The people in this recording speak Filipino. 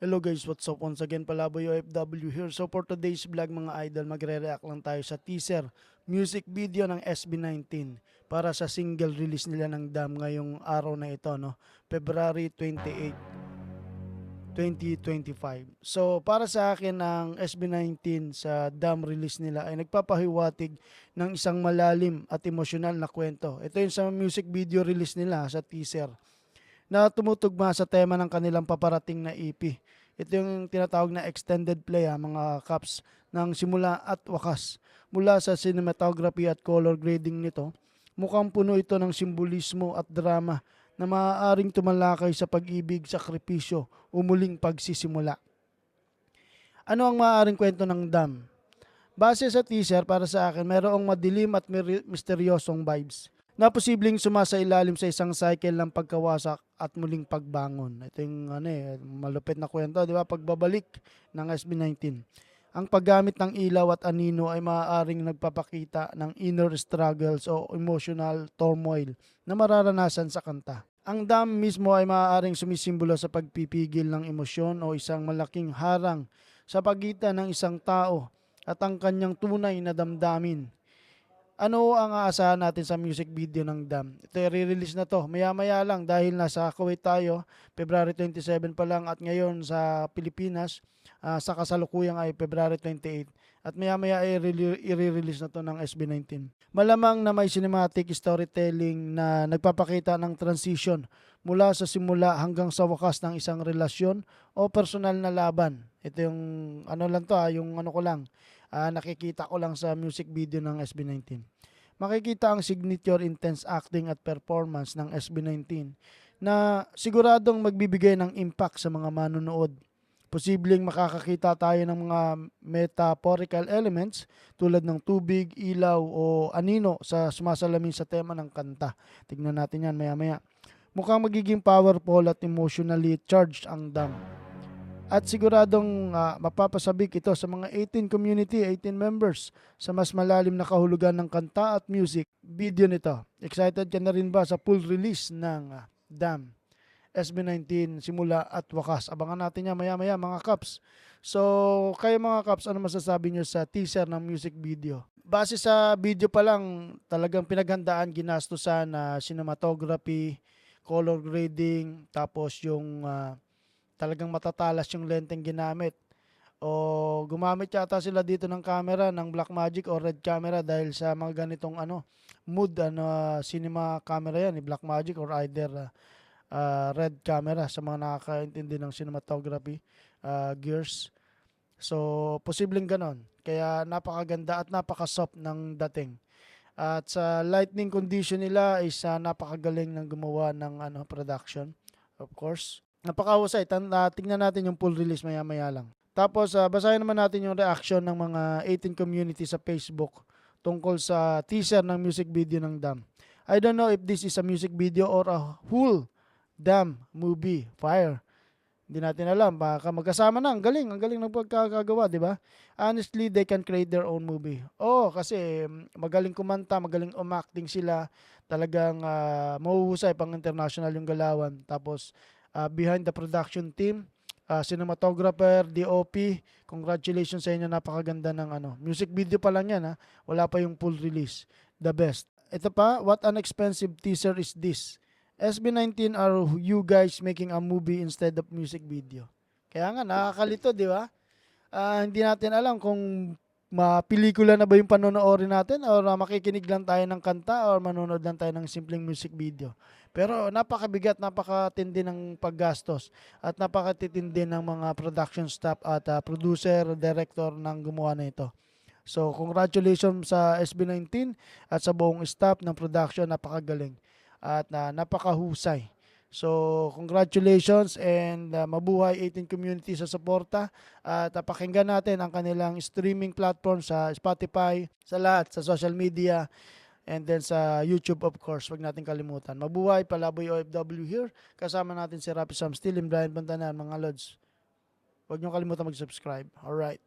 Hello guys, what's up? Once again, Palaboy OFW here. So for today's vlog mga idol, magre-react lang tayo sa teaser music video ng SB19 para sa single release nila ng Dam ngayong araw na ito, no? February 28, 2025. So para sa akin ang SB19 sa Dam release nila ay nagpapahiwatig ng isang malalim at emosyonal na kwento. Ito yung sa music video release nila sa teaser na tumutugma sa tema ng kanilang paparating na EP. Ito yung tinatawag na extended play mga caps ng simula at wakas. Mula sa cinematography at color grading nito, mukhang puno ito ng simbolismo at drama na maaaring tumalakay sa pag-ibig, sakripisyo, o muling pagsisimula. Ano ang maaaring kwento ng Dam? Base sa teaser, para sa akin, mayroong madilim at misteryosong vibes na posibleng sumasailalim sa isang cycle ng pagkawasak at muling pagbangon. Ito yung malupit na kwento, di ba? Pagbabalik ng SB19. Ang paggamit ng ilaw at anino ay maaaring nagpapakita ng inner struggles o emotional turmoil na mararanasan sa kanta. Ang Dam mismo ay maaaring sumisimbolo sa pagpipigil ng emosyon o isang malaking harang sa pagitan ng isang tao at ang kanyang tunay na damdamin. Ano ang aasahan natin sa music video ng Dam? Ito i-release na to maya-maya lang dahil nasa Kuwait tayo, February 27 pa lang, at ngayon sa Pilipinas sa kasalukuyang ay February 28, at maya-maya ay i-release na to ng SB19. Malamang na may cinematic storytelling na nagpapakita ng transition mula sa simula hanggang sa wakas ng isang relasyon o personal na laban. Ito yung yung ko lang. Nakikita ko lang sa music video ng SB19. Makikita ang signature intense acting at performance ng SB19 na siguradong magbibigay ng impact sa mga manonood. Posibleng makakakita tayo ng mga metaphorical elements tulad ng tubig, ilaw o anino sa sumasalamin sa tema ng kanta. Tignan natin yan maya-maya. Mukhang magiging powerful at emotionally charged ang Dam. At siguradong mapapasabik ito sa mga 18 community, 18 members sa mas malalim na kahulugan ng kanta at music video nito. Excited ka na rin ba sa full release ng Dam SB19 simula at wakas? Abangan natin yan maya-maya mga Kaps. So kayo mga Kaps, ano masasabi nyo sa teaser ng music video? Base sa video pa lang, talagang pinaghandaan, ginastusan na cinematography, color grading, tapos yung talagang matatalas yung lenteng ginamit. O gumamit yata sila dito ng camera ng Blackmagic o Red camera dahil sa mga ganitong mood cinema camera yan, Blackmagic or either Red camera sa mga nakakaintindi ng cinematography gears. So posibleng ganon. Kaya napakaganda at napaka-soft ng dating. At sa lighting condition nila is napakagaling ng gumawa ng production, of course. Napakahusay. Tingnan natin yung full release maya-maya lang. Tapos basahin naman natin yung reaction ng mga 18 community sa Facebook tungkol sa teaser ng music video ng Dam. I don't know if this is a music video or a whole Dam movie. Fire. Hindi natin alam. Baka magkasama na. Ang galing ng pagkakagawa, di ba? Honestly, they can create their own movie. Kasi magaling kumanta, magaling umacting sila. Talagang mahuhusay pang international yung galawan. Tapos behind the production team, cinematographer, DOP, congratulations sa inyo, napakaganda ng music video pa lang yan wala pa yung full release. The best. Ito pa, what an expensive teaser is this? SB19, are you guys making a movie instead of music video? Kaya nga, nakakalito, di ba? Hindi natin alam kung mapelikula na ba yung panonoodin natin or makikinig lang tayo ng kanta or manonood lang tayo ng simpleng music video. Pero napakabigat, napakatindi ng paggastos at napakatitindi ng mga production staff at producer, director ng gumawa na ito. So congratulations sa SB19 at sa buong staff ng production, napakagaling at napakahusay. So congratulations and mabuhay 18 community sa suporta, at pakinggan natin ang kanilang streaming platform sa Spotify, sa lahat, sa social media, and then sa YouTube, of course. Huwag natin kalimutan. Mabuhay, Palaboy OFW here. Kasama natin si Rapi Sam Still and Brian Bantanan, mga lods. Huwag niyo kalimutan mag-subscribe. Alright.